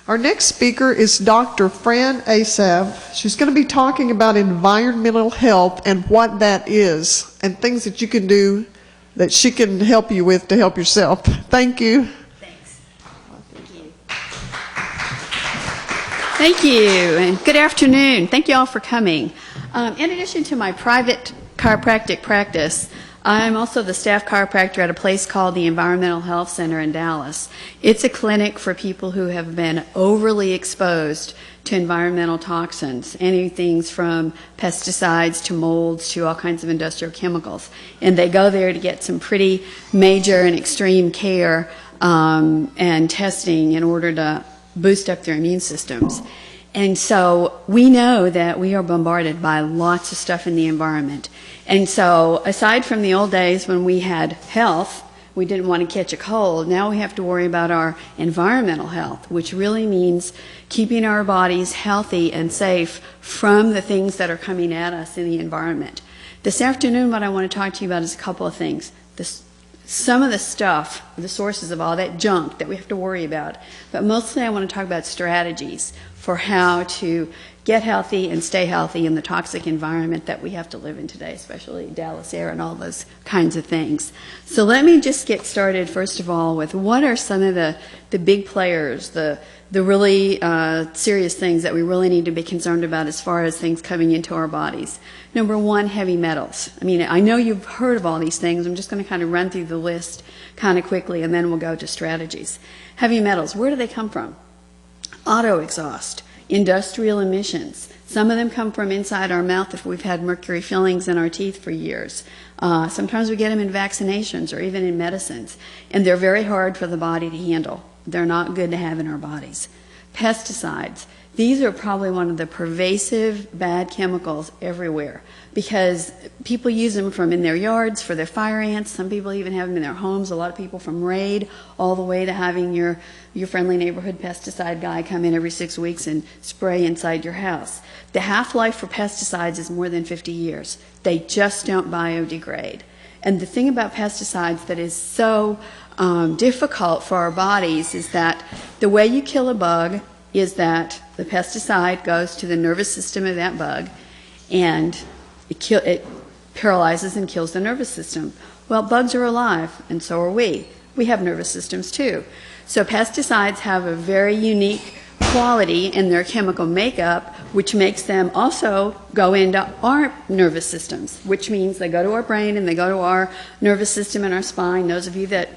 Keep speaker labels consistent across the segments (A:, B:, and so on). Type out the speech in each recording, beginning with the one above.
A: Our next speaker is Dr. Fran Assaf. She's going to be talking about environmental health and what that is and things that you can do that she can help you with to help yourself. Thank you.
B: Thanks. Thank you. Thank you, and good afternoon. Thank you all for coming. In addition to my private chiropractic practice, I'm also the staff chiropractor at a place called the Environmental Health Center in Dallas. It's a clinic for people who have been overly exposed to environmental toxins, anything from pesticides to molds to all kinds of industrial chemicals. And they go there to get some pretty major and extreme care and testing in order to boost up their immune systems. And so we know that we are bombarded by lots of stuff in the environment. And so aside from the old days when we had health, we didn't want to catch a cold, now we have to worry about our environmental health, which really means keeping our bodies healthy and safe from the things that are coming at us in the environment. This afternoon, what I want to talk to you about is a couple of things. Some of the stuff, the sources of all that junk that we have to worry about, but mostly I want to talk about strategies for how to get healthy and stay healthy in the toxic environment that we have to live in today, especially Dallas air and all those kinds of things. So let me just get started, first of all, with what are some of the big players, the really serious things that we really need to be concerned about as far as things coming into our bodies. Number one, heavy metals. I mean, I know you've heard of all these things. I'm just going to kind of run through the list kind of quickly, and then we'll go to strategies. Heavy metals, where do they come from? Auto exhaust, industrial emissions. Some of them come from inside our mouth if we've had mercury fillings in our teeth for years. Sometimes we get them in vaccinations or even in medicines, and they're very hard for the body to handle. They're not good to have in our bodies. Pesticides. These are probably one of the pervasive bad chemicals everywhere because people use them from in their yards for their fire ants. Some people even have them in their homes. A lot of people from Raid all the way to having your friendly neighborhood pesticide guy come in every 6 weeks and spray inside your house. The half-life for pesticides is more than 50 years. They just don't biodegrade. And the thing about pesticides that is so difficult for our bodies is that the way you kill a bug is that the pesticide goes to the nervous system of that bug and it paralyzes and kills the nervous system. Well, bugs are alive, and so are we. We have nervous systems too. So pesticides have a very unique quality in their chemical makeup, which makes them also go into our nervous systems, which means they go to our brain and they go to our nervous system and our spine. Those of you that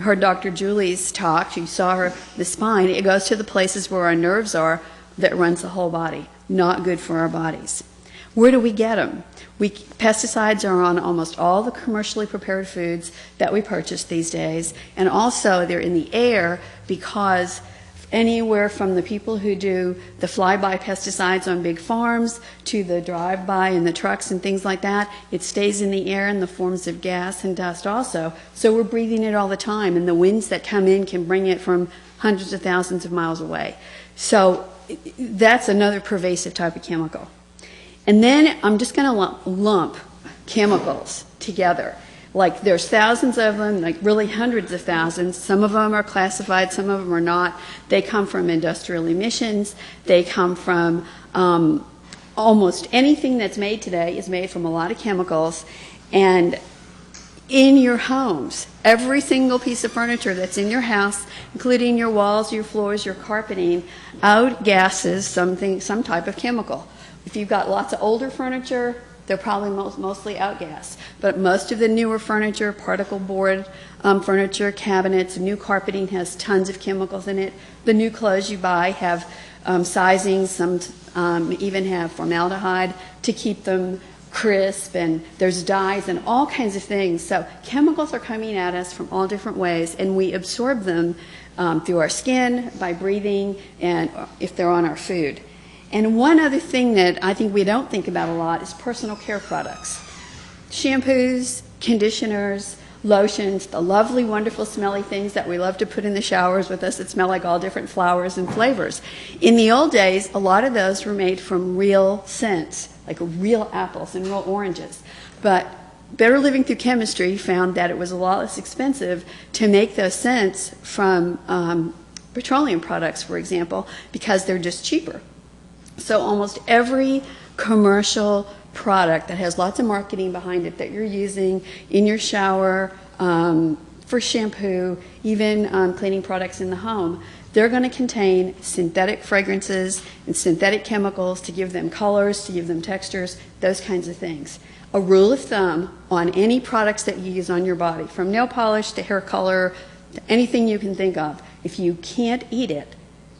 B: heard Dr. Julie's talk, you saw her, the spine, it goes to the places where our nerves are that runs the whole body. Not good for our bodies. Where do we get them? Pesticides are on almost all the commercially prepared foods that we purchase these days, and also they're in the air because anywhere from the people who do the fly-by pesticides on big farms to the drive-by in the trucks and things like that, it stays in the air in the forms of gas and dust also. So we're breathing it all the time, and the winds that come in can bring it from hundreds of thousands of miles away. So that's another pervasive type of chemical. And then I'm just going to lump chemicals together. Like there's thousands of them, like really hundreds of thousands. Some of them are classified, some of them are not. They come from industrial emissions. They come from almost anything that's made today is made from a lot of chemicals. And in your homes, every single piece of furniture that's in your house, including your walls, your floors, your carpeting, outgasses some type of chemical. If you've got lots of older furniture, they're probably mostly outgassed. But most of the newer furniture, particle board furniture, cabinets, new carpeting has tons of chemicals in it. The new clothes you buy have sizing, some even have formaldehyde to keep them crisp, and there's dyes and all kinds of things. So chemicals are coming at us from all different ways, and we absorb them through our skin, by breathing, and if they're on our food. And one other thing that I think we don't think about a lot is personal care products. Shampoos, conditioners, lotions, the lovely, wonderful, smelly things that we love to put in the showers with us that smell like all different flowers and flavors. In the old days, a lot of those were made from real scents, like real apples and real oranges. But Better Living Through Chemistry found that it was a lot less expensive to make those scents from petroleum products, for example, because they're just cheaper. So almost every commercial product that has lots of marketing behind it that you're using in your shower, for shampoo, even cleaning products in the home, they're going to contain synthetic fragrances and synthetic chemicals to give them colors, to give them textures, those kinds of things. A rule of thumb on any products that you use on your body, from nail polish to hair color to anything you can think of, if you can't eat it,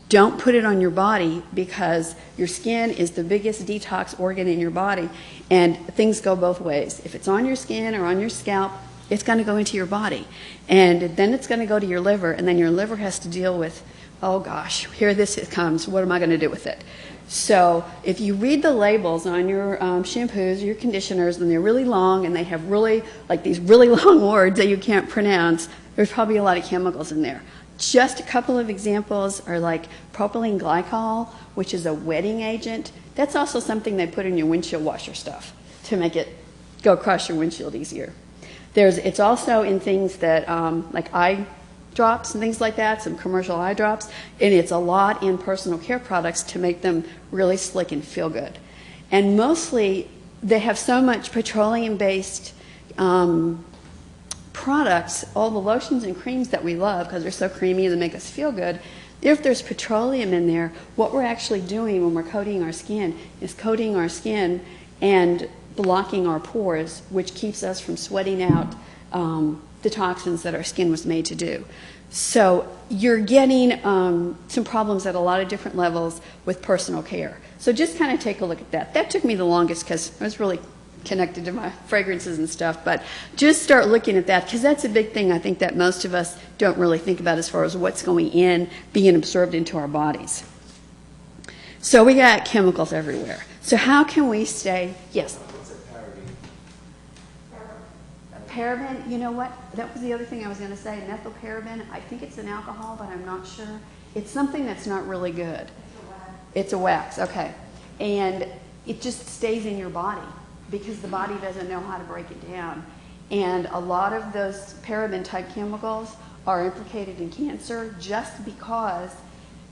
B: don't put it on your body, because your skin is the biggest detox organ in your body, and things go both ways. If it's on your skin or on your scalp, it's going to go into your body, and then it's going to go to your liver, and then your liver has to deal with, oh gosh, here this comes, what am I going to do with it? So if you read the labels on your shampoos or your conditioners, and they're really long and they have really, like these really long words that you can't pronounce, there's probably a lot of chemicals in there. Just a couple of examples are like propylene glycol, which is a wetting agent. That's also something they put in your windshield washer stuff to make it go across your windshield easier. It's also in things that, like eye drops and things like that, some commercial eye drops, and it's a lot in personal care products to make them really slick and feel good. And mostly, they have so much petroleum-based products, all the lotions and creams that we love because they're so creamy and they make us feel good. If there's petroleum in there, what we're actually doing when we're coating our skin is coating our skin and blocking our pores, which keeps us from sweating out the toxins that our skin was made to do. So you're getting some problems at a lot of different levels with personal care. So just kind of take a look at that. That took me the longest because I was really connected to my fragrances and stuff, but just start looking at that, because that's a big thing I think that most of us don't really think about as far as what's going in, being absorbed into our bodies. So we got chemicals everywhere. So how can we stay, yes?
C: What's a paraben?
B: Paraben, you know what? That was the other thing I was going to say. Methylparaben, I think it's an alcohol, but I'm not sure. It's something that's not really good. It's a wax, okay. And it just stays in your body because the body doesn't know how to break it down. And a lot of those paraben-type chemicals are implicated in cancer just because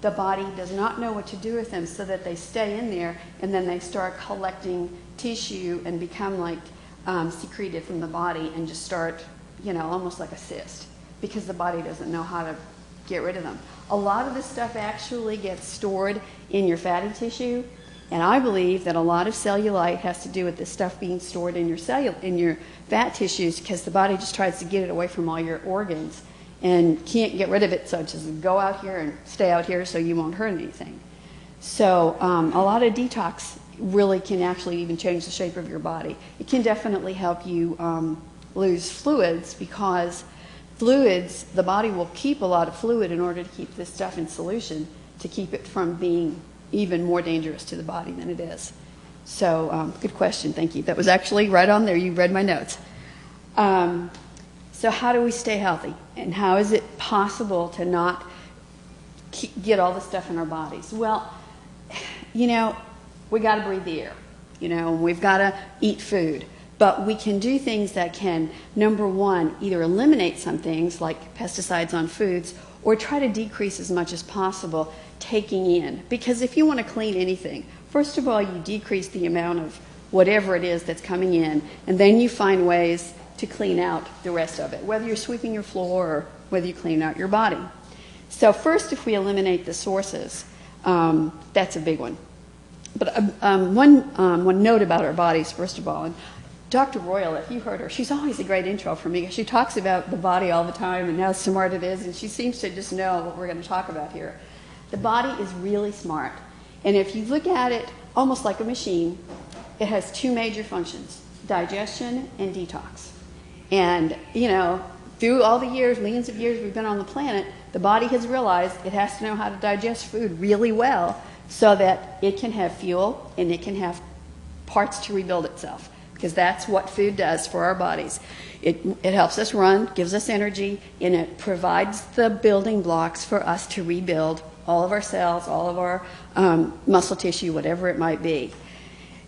B: the body does not know what to do with them, so that they stay in there and then they start collecting tissue and become like secreted from the body and just start, almost like a cyst, because the body doesn't know how to get rid of them. A lot of this stuff actually gets stored in your fatty tissue, and I believe that a lot of cellulite has to do with this stuff being stored in your fat tissues, because the body just tries to get it away from all your organs and can't get rid of it, so it just go out here and stay out here so you won't hurt anything. So a lot of detox really can actually even change the shape of your body. It can definitely help you lose fluids, because fluids, the body will keep a lot of fluid in order to keep this stuff in solution, to keep it from being even more dangerous to the body than it is. So good question, thank you. That was actually right on there. You read my notes. So how do we stay healthy? And how is it possible to not get all this stuff in our bodies? Well, we got to breathe the air, we've got to eat food. But we can do things that can, number one, either eliminate some things like pesticides on foods, or try to decrease as much as possible taking in. Because if you want to clean anything, first of all, you decrease the amount of whatever it is that's coming in, and then you find ways to clean out the rest of it, whether you're sweeping your floor or whether you clean out your body. So first, if we eliminate the sources, that's a big one. But one note about our bodies, first of all, and Dr. Royal, if you heard her, she's always a great intro for me. She talks about the body all the time and how smart it is, and she seems to just know what we're going to talk about here. The body is really smart, and if you look at it almost like a machine, it has two major functions: digestion and detox. And, through all the years, millions of years we've been on the planet, the body has realized it has to know how to digest food really well so that it can have fuel and it can have parts to rebuild itself, because that's what food does for our bodies. It helps us run, gives us energy, and it provides the building blocks for us to rebuild all of our cells, all of our muscle tissue, whatever it might be.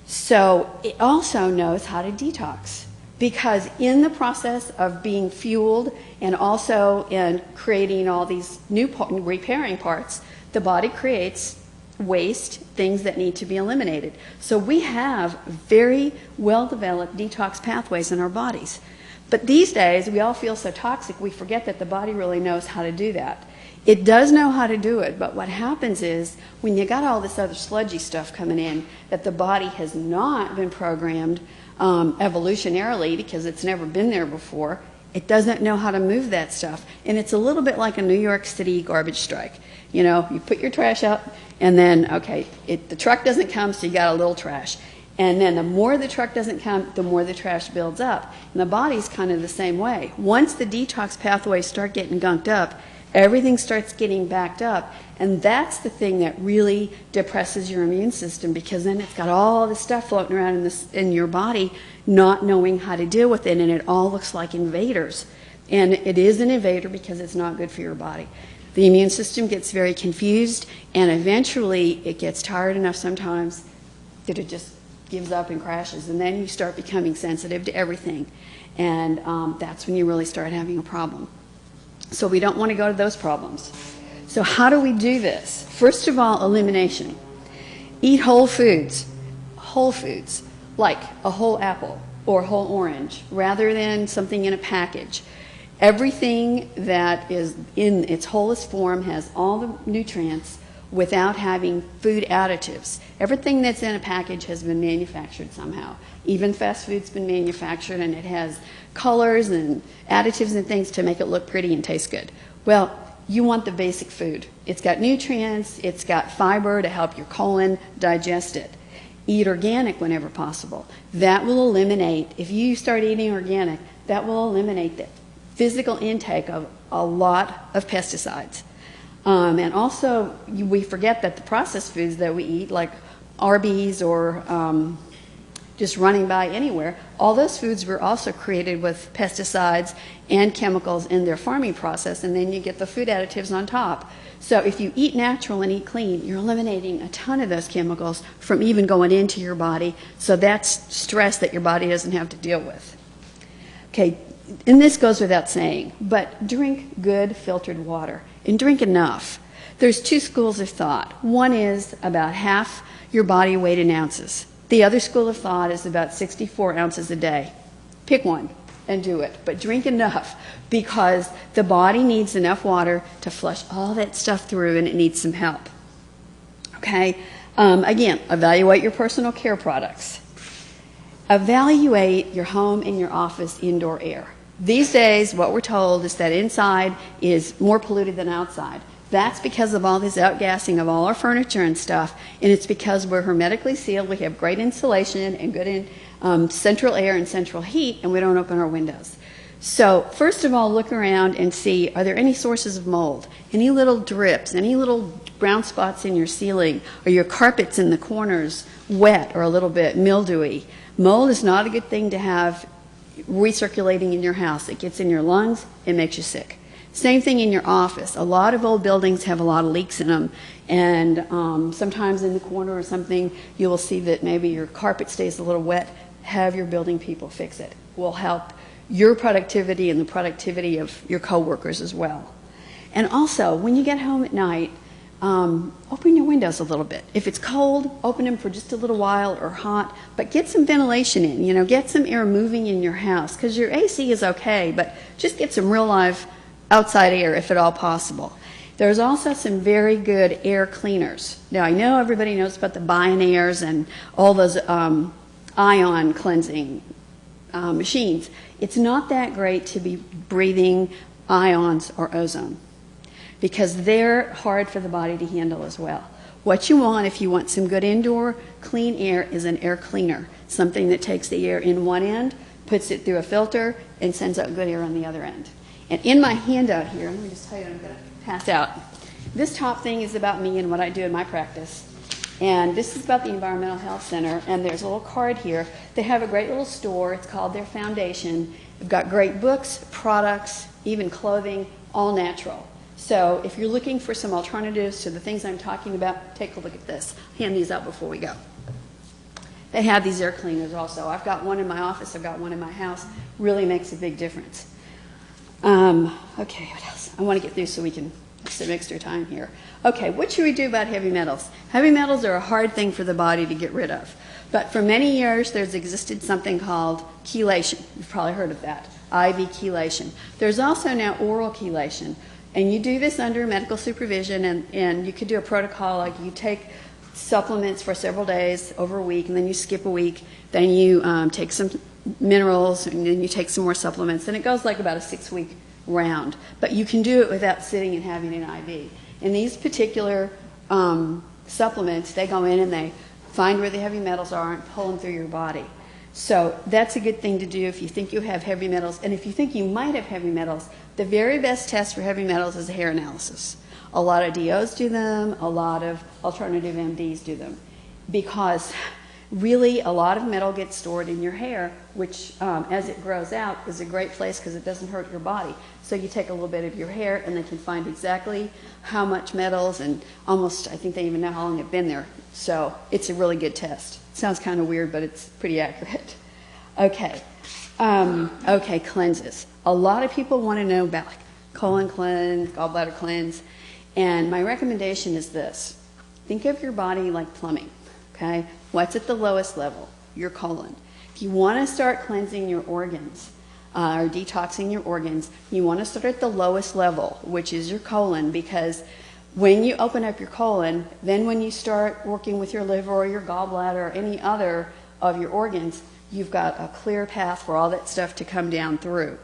B: So it also knows how to detox. Because in the process of being fueled and also in creating all these new repairing parts, the body creates waste, things that need to be eliminated. So we have very well-developed detox pathways in our bodies. But these days, we all feel so toxic, we forget that the body really knows how to do that. It does know how to do it, but what happens is when you got all this other sludgy stuff coming in that the body has not been programmed evolutionarily because it's never been there before, it doesn't know how to move that stuff. And it's a little bit like a New York City garbage strike. You know, you put your trash out and then, okay, the truck doesn't come, so you got a little trash. And then the more the truck doesn't come, the more the trash builds up. And the body's kind of the same way. Once the detox pathways start getting gunked up, everything starts getting backed up. And that's the thing that really depresses your immune system, because then it's got all this stuff floating around in your body, not knowing how to deal with it, and it all looks like invaders. And it is an invader because it's not good for your body. The immune system gets very confused, and eventually it gets tired enough sometimes that it just gives up and crashes, and then you start becoming sensitive to everything. And that's when you really start having a problem. So we don't want to go to those problems. So how do we do this? First of all, elimination. Eat whole foods, like a whole apple or a whole orange, rather than something in a package. Everything that is in its wholest form has all the nutrients without having food additives. Everything that's in a package has been manufactured somehow. Even fast food's been manufactured, and it has colors and additives and things to make it look pretty and taste good. Well, you want the basic food. It's got nutrients, it's got fiber to help your colon digest it. Eat organic whenever possible. That will eliminate, if you start eating organic, that will eliminate the physical intake of a lot of pesticides. And also, we forget that the processed foods that we eat, like Arby's or just running by anywhere, all those foods were also created with pesticides and chemicals in their farming process, and then you get the food additives on top. So if you eat natural and eat clean, you're eliminating a ton of those chemicals from even going into your body, so that's stress that your body doesn't have to deal with. Okay, and this goes without saying, but drink good filtered water, and drink enough. There's two schools of thought. One is about half your body weight in ounces. The other school of thought is about 64 ounces a day. Pick one and do it, but drink enough, because the body needs enough water to flush all that stuff through, and it needs some help. Okay, again, evaluate your personal care products. Evaluate your home and your office indoor air. These days, what we're told is that inside is more polluted than outside. That's because of all this outgassing of all our furniture and stuff, and it's because we're hermetically sealed, we have great insulation and good central air and central heat, and we don't open our windows. So first of all, look around and see, are there any sources of mold? Any little drips, any little brown spots in your ceiling, or your carpets in the corners wet or a little bit mildewy? Mold is not a good thing to have recirculating in your house. It gets in your lungs, it makes you sick. Same thing in your office. A lot of old buildings have a lot of leaks in them, and sometimes in the corner or something you will see that maybe your carpet stays a little wet. Have your building people fix it. It will help your productivity and the productivity of your coworkers as well. And also, when you get home at night, open your windows a little bit. If it's cold, open them for just a little while, or hot, but get some ventilation in, get some air moving in your house, because your AC is okay, but just get some real live outside air if at all possible. There's also some very good air cleaners. Now, I know everybody knows about the Bionairs and all those ion cleansing machines. It's not that great to be breathing ions or ozone, because they're hard for the body to handle as well. What you want, if you want some good indoor clean air, is an air cleaner, something that takes the air in one end, puts it through a filter, and sends out good air on the other end. And in my handout here, let me just tell you what I'm going to pass out. This top thing is about me and what I do in my practice. And this is about the Environmental Health Center, and there's a little card here. They have a great little store. It's called their foundation. They've got great books, products, even clothing, all natural. So if you're looking for some alternatives to the things I'm talking about, take a look at this. I'll hand these out before we go. they have these air cleaners also. I've got one in my office, I've got one in my house. Really makes a big difference. Okay, what else? I want to get through so we can some extra time here. Okay, what should we do about heavy metals? Heavy metals are a hard thing for the body to get rid of. But for many years, there's existed something called chelation. You've probably heard of that, IV chelation. There's also now oral chelation. And you do this under medical supervision, and you could do a protocol like you take supplements for several days over a week, and then you skip a week, then you take some minerals, and then you take some more supplements, and it goes like about a 6-week round. But you can do it without sitting and having an IV. And these particular supplements, they go in and they find where the heavy metals are and pull them through your body. So that's a good thing to do if you think you have heavy metals. And if you think you might have heavy metals, the very best test for heavy metals is a hair analysis. A lot of DOs do them, a lot of alternative MDs do them, because really a lot of metal gets stored in your hair, which as it grows out is a great place because it doesn't hurt your body. So you take a little bit of your hair and they can find exactly how much metals, and almost, I think they even know how long it's been there. So it's a really good test. Sounds kind of weird, but it's pretty accurate. Okay. Okay, cleanses. A lot of people want to know about like colon cleanse, gallbladder cleanse, and my recommendation is this. Think of your body like plumbing, okay? What's at the lowest level? Your colon. If you want to start cleansing your organs, or detoxing your organs, you want to start at the lowest level, which is your colon, because when you open up your colon, then when you start working with your liver or your gallbladder or any other of your organs, you've got a clear path for all that stuff to come down through.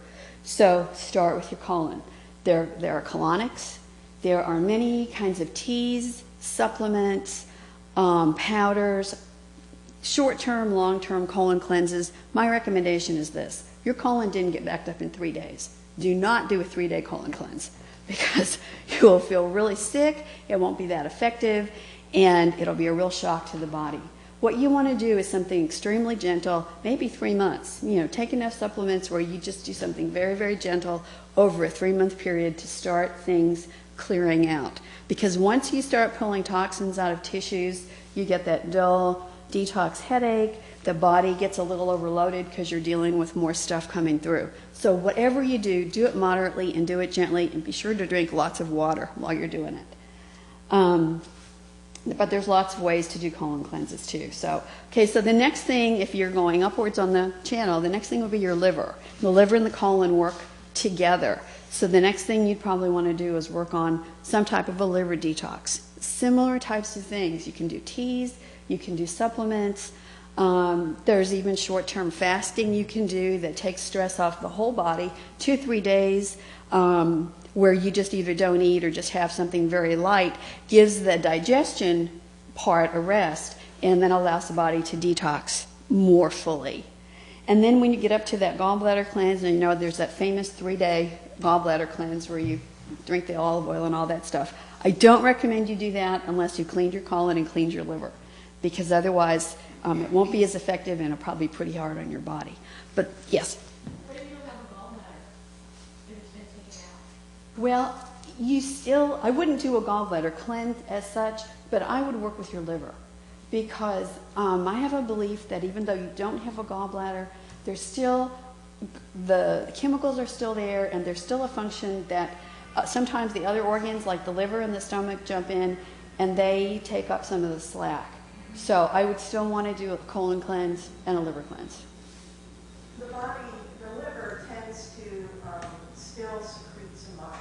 B: So start with your colon. There are colonics. There are many kinds of teas, supplements, powders, short-term, long-term colon cleanses. My recommendation is this. Your colon didn't get backed up in 3 days. Do not do a 3-day colon cleanse, because you will feel really sick, it won't be that effective, and it'll be a real shock to the body. What you want to do is something extremely gentle, maybe 3 months. You know, take enough supplements where you just do something very, very gentle over a 3-month period to start things clearing out. Because once you start pulling toxins out of tissues, you get that dull detox headache, the body gets a little overloaded because you're dealing with more stuff coming through. So whatever you do, do it moderately and do it gently, and be sure to drink lots of water while you're doing it. But there's lots of ways to do colon cleanses too. So, okay, so the next thing, if you're going upwards on the channel, the next thing would be your liver. The liver and the colon work together. So the next thing you'd probably want to do is work on some type of a liver detox. Similar types of things. You can do teas, you can do supplements. There's even short-term fasting you can do that takes stress off the whole body, 2-3 days, where you just either don't eat or just have something very light, gives the digestion part a rest, and then allows the body to detox more fully. And then when you get up to that gallbladder cleanse, and you know there's that famous 3-day gallbladder cleanse where you drink the olive oil and all that stuff. I don't recommend you do that unless you cleaned your colon and cleaned your liver, because otherwise it won't be as effective and it'll probably be pretty hard on your body. But yes?
C: What if you don't have a gallbladder? If it's been taken out?
B: Well, you still, I wouldn't do a gallbladder cleanse as such, but I would work with your liver, because I have a belief that even though you don't have a gallbladder, there's still, the chemicals are still there, and there's still a function that sometimes the other organs like the liver and the stomach jump in and they take up some of the slack. So I would still want to do a colon cleanse and a liver cleanse.
D: The body, the liver tends to still secrete some bile.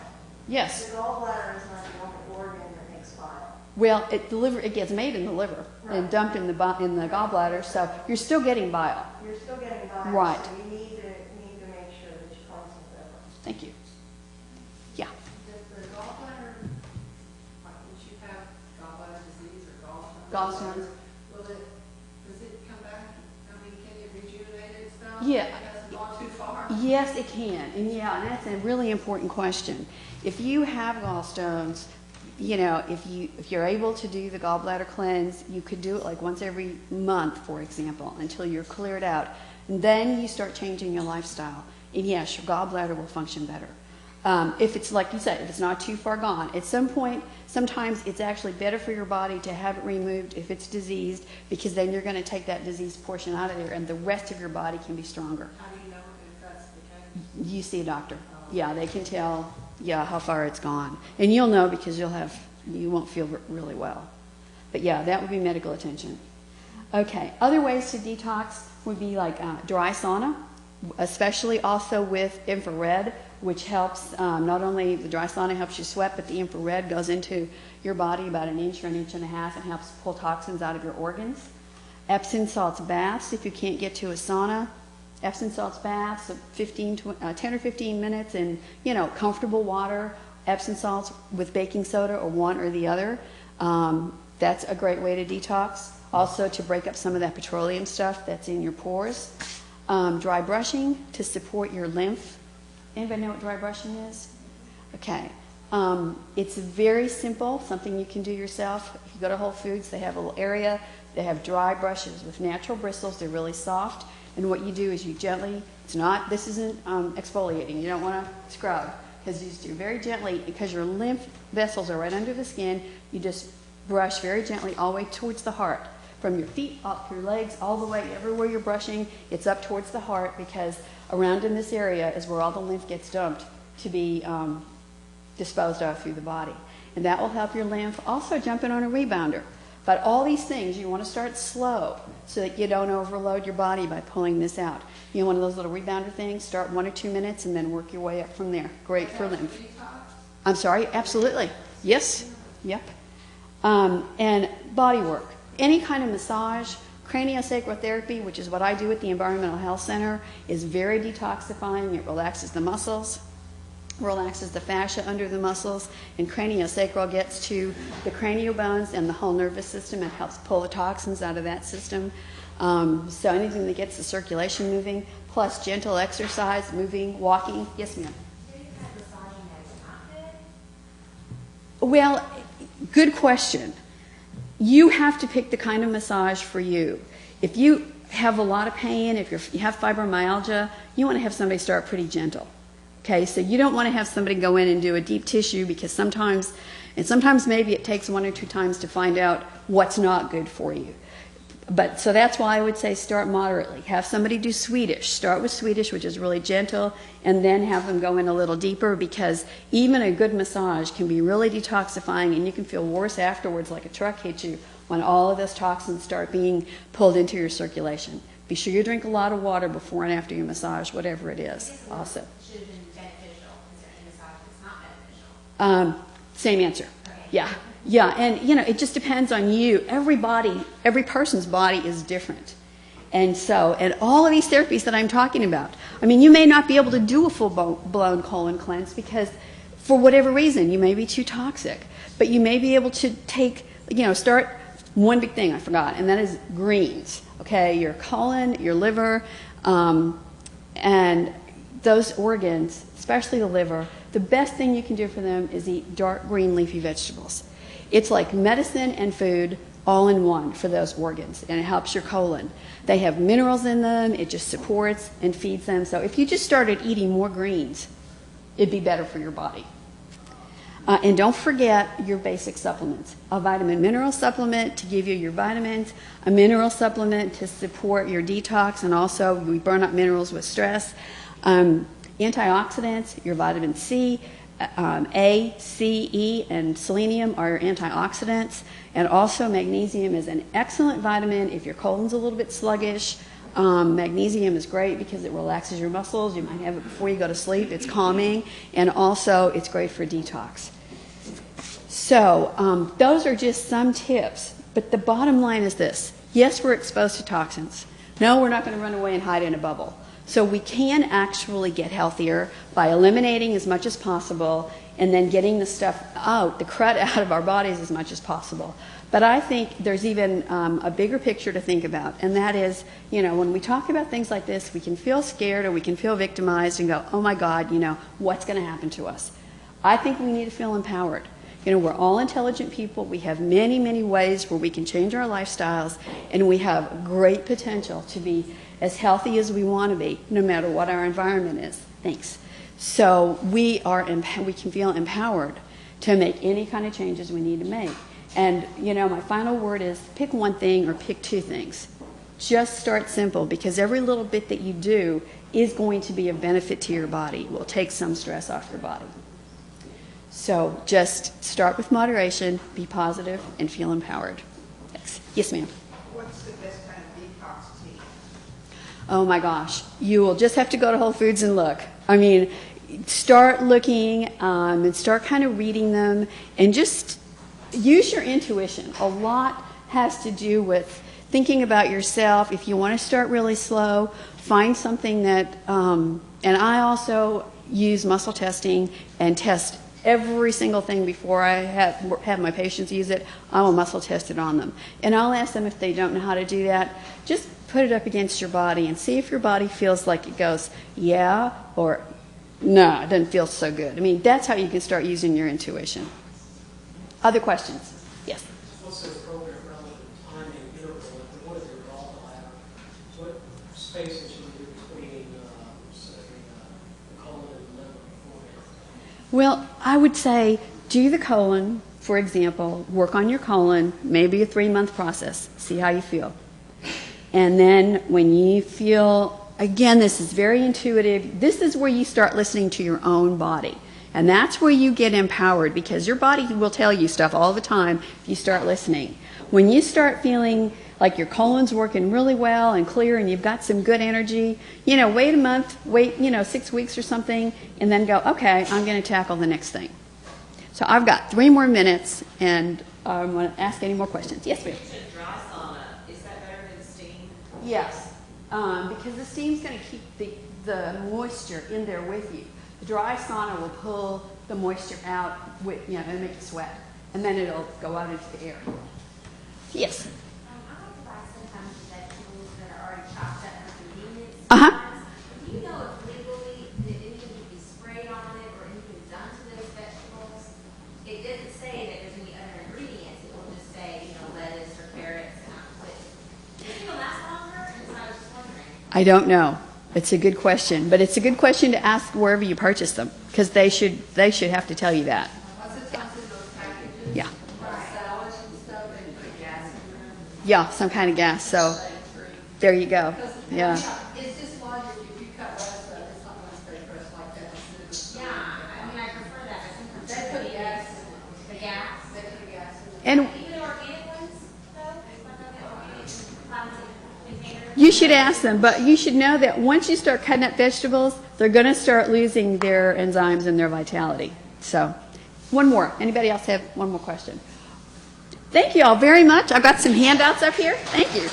B: Yes.
D: The gallbladder is not the only organ that makes bile.
B: Well, the liver, it gets made in the liver and dumped in the gallbladder, so you're still getting bile.
D: You're still getting bile,
B: Right.
D: so you need to make sure that you cleanse the liver.
B: Thank you. Yeah.
C: Does the gallbladder, like, once you have gallbladder disease or
B: Gallstones.
C: Does it come back? I mean, can you rejuvenate it stuff?
B: Yeah.
C: It hasn't gone too far?
B: Yes, it can. And yeah, and that's a really important question. If you have gallstones, you know, if you're able to do the gallbladder cleanse, you could do it like once every month, for example, until you're cleared out. And then you start changing your lifestyle. And yes, your gallbladder will function better. If it's like you said, if it's not too far gone. At some point, sometimes it's actually better for your body to have it removed if it's diseased, because then you're going to take that diseased portion out of there and the rest of your body can be stronger.
C: How do you know if that's the case?
B: You see a doctor. Yeah, they can tell, yeah, how far it's gone. And you'll know because you won't feel really well. But yeah, that would be medical attention. Okay, other ways to detox would be like dry sauna, especially also with infrared, which helps, not only the dry sauna helps you sweat, but the infrared goes into your body about an inch or an inch and a half and helps pull toxins out of your organs. Epsom salts baths, if you can't get to a sauna. Epsom salts baths, 10 or 15 minutes in, comfortable water. Epsom salts with baking soda or one or the other. That's a great way to detox. Also to break up some of that petroleum stuff that's in your pores. Dry brushing to support your lymph. Anybody know what dry brushing is? Okay. It's very simple, something you can do yourself. If you go to Whole Foods, they have a little area. They have dry brushes with natural bristles. They're really soft. And what you do is you gently, this isn't exfoliating. You don't want to scrub, because you just do very gently, because your lymph vessels are right under the skin. You just brush very gently all the way towards the heart. From your feet up your legs, all the way, everywhere you're brushing, it's up towards the heart, because around in this area is where all the lymph gets dumped to be disposed of through the body. And that will help your lymph. Also jump in on a rebounder. But all these things, you want to start slow so that you don't overload your body by pulling this out. One of those little rebounder things, start 1 or 2 minutes and then work your way up from there. Great for lymph. I'm sorry, absolutely. Yes, yep. And body work. Any kind of massage, CranioSacral Therapy, which is what I do at the Environmental Health Center, is very detoxifying. It relaxes the muscles, relaxes the fascia under the muscles, and craniosacral gets to the cranial bones and the whole nervous system and helps pull the toxins out of that system. So anything that gets the circulation moving, plus gentle exercise, moving, walking. Yes, ma'am? Well, good question. You have to pick the kind of massage for you. If you have a lot of pain, if you have fibromyalgia, you want to have somebody start pretty gentle. Okay, so you don't want to have somebody go in and do a deep tissue, because sometimes maybe it takes 1 or 2 times to find out what's not good for you. But so that's why I would say start moderately. Have somebody do Swedish. Start with Swedish, which is really gentle, and then have them go in a little deeper, because even a good massage can be really detoxifying, and you can feel worse afterwards, like a truck hit you, when all of those toxins start being pulled into your circulation. Be sure you drink a lot of water before and after your massage, whatever it is. Also.
C: Should have been beneficial. Is there any massage that's not beneficial?
B: Same answer.
C: Okay.
B: Yeah. Yeah, and it just depends on you. Every person's body is different. And all of these therapies that I'm talking about, you may not be able to do a full-blown colon cleanse because for whatever reason, you may be too toxic. But you may be able to take, start one big thing I forgot, and that is greens. Okay, your colon, your liver, and those organs, especially the liver, the best thing you can do for them is eat dark green leafy vegetables. It's like medicine and food all in one for those organs, and it helps your colon. They have minerals in them, it just supports and feeds them. So if you just started eating more greens, it'd be better for your body. And don't forget your basic supplements. A vitamin mineral supplement to give you your vitamins, a mineral supplement to support your detox, and also we burn up minerals with stress. Antioxidants, your vitamin C, A, C, E, and selenium are antioxidants. And also magnesium is an excellent vitamin if your colon's a little bit sluggish. Magnesium is great because it relaxes your muscles. You might have it before you go to sleep. It's calming. And also it's great for detox. So those are just some tips. But the bottom line is this. Yes, we're exposed to toxins. No, we're not going to run away and hide in a bubble. So we can actually get healthier by eliminating as much as possible and then getting the stuff out, the crud out of our bodies as much as possible. But I think there's even a bigger picture to think about, and that is, when we talk about things like this, we can feel scared or we can feel victimized and go, oh my God, what's going to happen to us? I think we need to feel empowered. We're all intelligent people. We have many, many ways where we can change our lifestyles, and we have great potential to be as healthy as we want to be, no matter what our environment is. Thanks. So we can feel empowered to make any kind of changes we need to make. And, you know, my final word is pick one thing or pick two things. Just start simple, because every little bit that you do is going to be of benefit to your body. It will take some stress off your body. So just start with moderation, be positive, and feel empowered. Thanks. Yes, ma'am.
C: What's the best kind of detox tea?
B: Oh my gosh, you will just have to go to Whole Foods and look. I mean, start looking and start kind of reading them, and just use your intuition. A lot has to do with thinking about yourself. If you want to start really slow, find something that, and I also use muscle testing and test every single thing before I have my patients use it. I will muscle test it on them. And I'll ask them if they don't know how to do that. Just put it up against your body and see if your body feels like it goes, yeah, or no, it doesn't feel so good. I mean, that's how you can start using your intuition. Other questions? Yes.
E: What's the appropriate relative timing interval? What is your gallbladder? What space should you be between, say, the colon and the liver beforehand?
B: Well, I would say do the colon, for example, work on your colon, maybe a 3-month process, see how you feel. And then when you feel, again, this is very intuitive, this is where you start listening to your own body. And that's where you get empowered, because your body will tell you stuff all the time if you start listening. When you start feeling like your colon's working really well and clear and you've got some good energy, you know, wait a month, wait, 6 weeks or something, and then go, okay, I'm going to tackle the next thing. So I've got 3 more minutes, and I'm going to ask any more questions. Yes, ma'am.
C: You said dry sauna. Is that better than steam?
B: Yes, because the steam's going to keep the moisture in there with you. The dry sauna will pull the moisture out with, and make you sweat, and then it'll go out into the air. Yes.
F: I like to buy sometimes vegetables that are already chopped up for convenience.
B: Uh-huh.
F: Do you know if legally that anything can be sprayed on it or anything done to those vegetables? It doesn't say that there's any other ingredients. It will just say, lettuce or carrots. But do you think it'll last longer? And so I was just wondering.
B: I don't know. It's a good question, but it's a good question to ask wherever you purchase them, because they should have to tell you that.
C: What's it sounds in those packages?
B: Yeah.
C: Salads and stuff, and put gas in them.
B: Yeah, some kind of gas. So there you go. Yeah.
C: It's just logic. If you cut lettuce up, it's not going to stay fresh like that.
F: Yeah, I prefer that. But sometimes
C: They put gas in them.
F: the gas.
C: They put gas in them.
B: And
F: Even the organic ones, though, it's not the organic plastic containers.
B: you should ask them, but you should know that once you start cutting up vegetables, they're going to start losing their enzymes and their vitality. So, one more. Anybody else have one more question? Thank you all very much. I've got some handouts up here. Thank you.